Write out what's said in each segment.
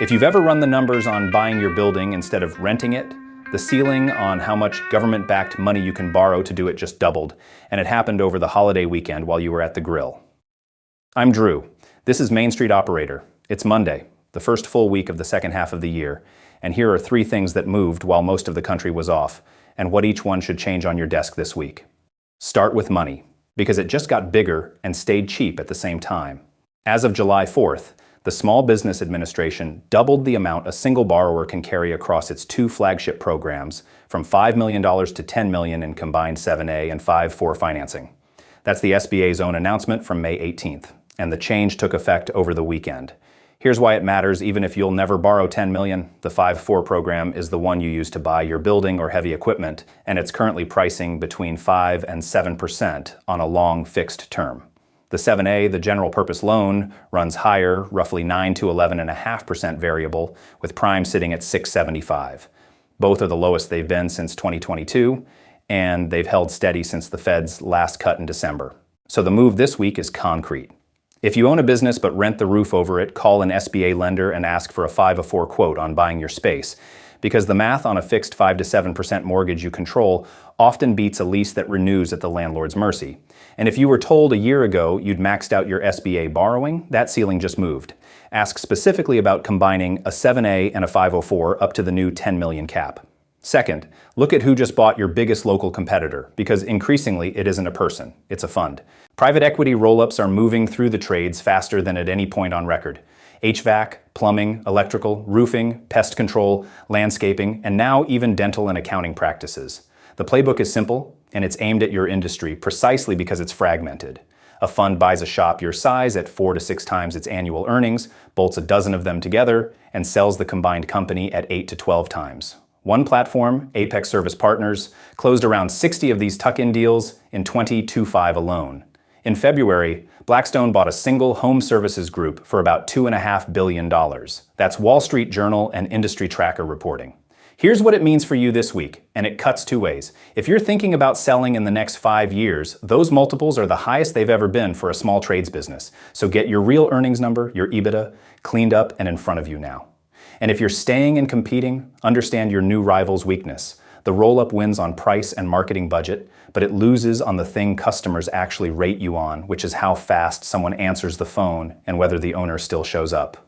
If you've ever run the numbers on buying your building instead of renting it, the ceiling on how much government-backed money you can borrow to do it just doubled, and it happened over the holiday weekend while you were at the grill. I'm Drew. This is Main Street Operator. It's Monday, the first full week of the second half of the year, and here are 3 things that moved while most of the country was off, and what each one should change on your desk this week. Start with money, because it just got bigger and stayed cheap at the same time. As of July 4th, the Small Business Administration doubled the amount a single borrower can carry across its 2 flagship programs, from $5 million to $10 million in combined 7A and 5-4 financing. That's the SBA's own announcement from May 18th, and the change took effect over the weekend. Here's why it matters. Even if you'll never borrow $10 million, the 5-4 program is the one you use to buy your building or heavy equipment, and it's currently pricing between 5 and 7% on a long fixed term. The 7A, the general purpose loan, runs higher, roughly 9 to 11.5% variable, with prime sitting at 6.75. Both are the lowest they've been since 2022, and they've held steady since the Fed's last cut in December. So the move this week is concrete. If you own a business but rent the roof over it, call an SBA lender and ask for a 5-4 quote on buying your space, because the math on a fixed 5 to 7% mortgage you control often beats a lease that renews at the landlord's mercy. And if you were told a year ago you'd maxed out your SBA borrowing, that ceiling just moved. Ask specifically about combining a 7A and a 504 up to the new 10 million cap. Second, look at who just bought your biggest local competitor, because increasingly it isn't a person, it's a fund. Private equity roll-ups are moving through the trades faster than at any point on record. HVAC, plumbing, electrical, roofing, pest control, landscaping, and now even dental and accounting practices. The playbook is simple, and it's aimed at your industry precisely because it's fragmented. A fund buys a shop your size at 4 to 6 times its annual earnings, bolts a dozen of them together, and sells the combined company at 8 to 12 times. One platform, Apex Service Partners, closed around 60 of these tuck-in deals in 2025 alone. In February, Blackstone bought a single home services group for about $2.5 billion. That's Wall Street Journal and Industry Tracker reporting. Here's what it means for you this week, and it cuts 2 ways. If you're thinking about selling in the next 5 years, those multiples are the highest they've ever been for a small trades business. So get your real earnings number, your EBITDA, cleaned up and in front of you now. And if you're staying and competing, understand your new rival's weakness. The roll-up wins on price and marketing budget, but it loses on the thing customers actually rate you on, which is how fast someone answers the phone and whether the owner still shows up.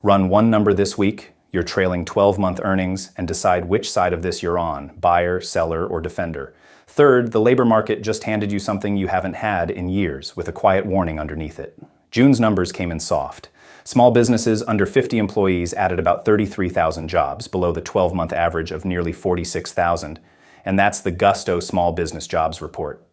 Run one number this week, your trailing 12-month earnings, and decide which side of this you're on, buyer, seller, or defender. Third, the labor market just handed you something you haven't had in years, with a quiet warning underneath it. June's numbers came in soft. Small businesses under 50 employees added about 33,000 jobs, below the 12-month average of nearly 46,000, and that's the Gusto Small Business Jobs Report.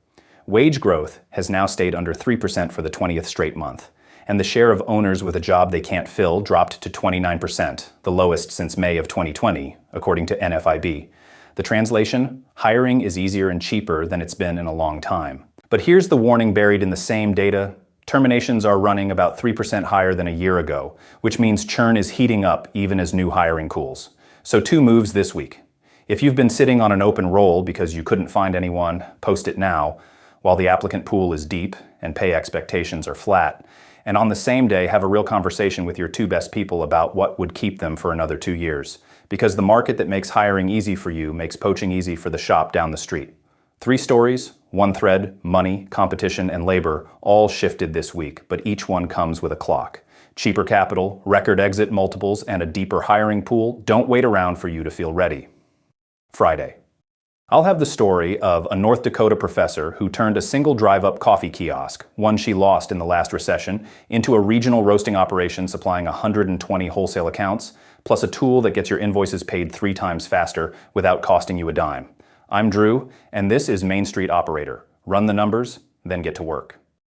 Wage growth has now stayed under 3% for the 20th straight month, and the share of owners with a job they can't fill dropped to 29%, the lowest since May of 2020, according to NFIB. The translation: hiring is easier and cheaper than it's been in a long time. But here's the warning buried in the same data. Terminations are running about 3% higher than a year ago, which means churn is heating up even as new hiring cools. So 2 moves this week. If you've been sitting on an open role because you couldn't find anyone, post it now, while the applicant pool is deep and pay expectations are flat. And on the same day, have a real conversation with your 2 best people about what would keep them for another 2 years. Because the market that makes hiring easy for you makes poaching easy for the shop down the street. 3 stories, 1 thread, money, competition, and labor all shifted this week, but each one comes with a clock. Cheaper capital, record exit multiples, and a deeper hiring pool don't wait around for you to feel ready. Friday. I'll have the story of a North Dakota professor who turned a single drive-up coffee kiosk, one she lost in the last recession, into a regional roasting operation supplying 120 wholesale accounts, plus a tool that gets your invoices paid 3 times faster without costing you a dime. I'm Drew, and this is Main Street Operator. Run the numbers, then get to work.